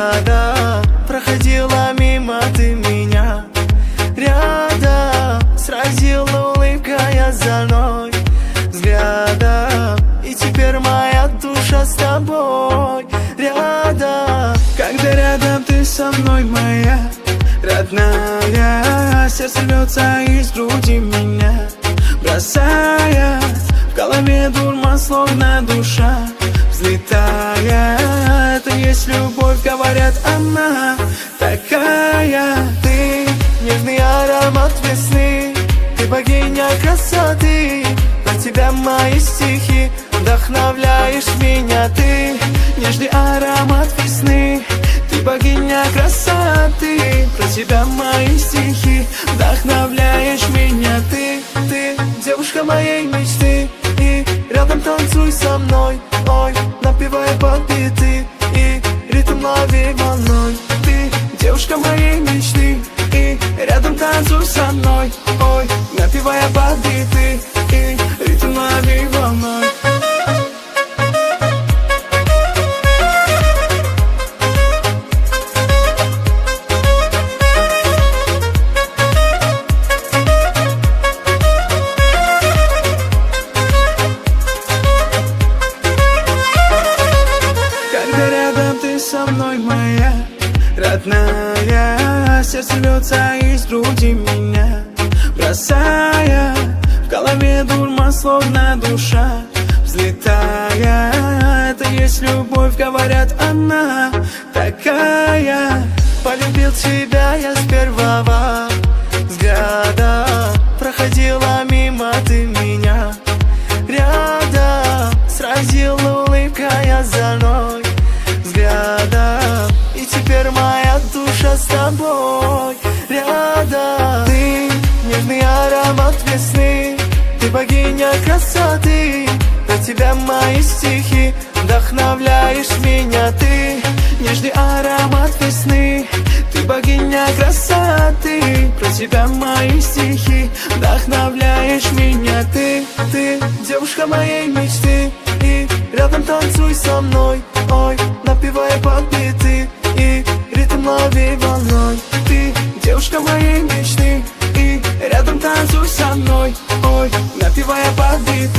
взгляда проходила мимо ты меня. Рядом сразила улыбкой озорной взгляда, и теперь моя душа с тобой рядом. Когда рядом ты со мной, моя родная, сердце рвется из груди меня, бросая в голове дурман, словно душа взлетая. Это есть любовь, говорят, она такая. Ты нежный аромат весны, ты богиня красоты. Про тебя мои стихи, вдохновляешь меня. Ты нежный аромат весны, ты богиня красоты. Про тебя мои стихи, вдохновляешь меня. Ты девушка моей мечты, и рядом танцуй со мной. Ой, напевая под биты, и ритм лови волной. Ты девушка моей мечты, и рядом танцуй со мной. Ой, напевая под биты, и ритм лови волной. Со мной, моя родная, сердце рвется из груди меня, бросая в голове дурман, словно душа взлетая. Это есть любовь, говорят, она такая. Полюбил тебя я с первого взгляда, проходила мимо ты меня. Рядом сразила улыбкой озорной взгляда, и теперь моя душа с тобой рядом. Ты нежный аромат весны, ты богиня красоты. Про тебя мои стихи, вдохновляешь меня. Ты нежный аромат весны, ты богиня красоты. Про тебя мои стихи, вдохновляешь меня. Ты девушка моей мечты, и рядом танцуй со мной. Ой, напевая под биты, и ритм лови волной. Ты девушка моей мечты, и рядом танцуй со мной. Ой, напевая под биты.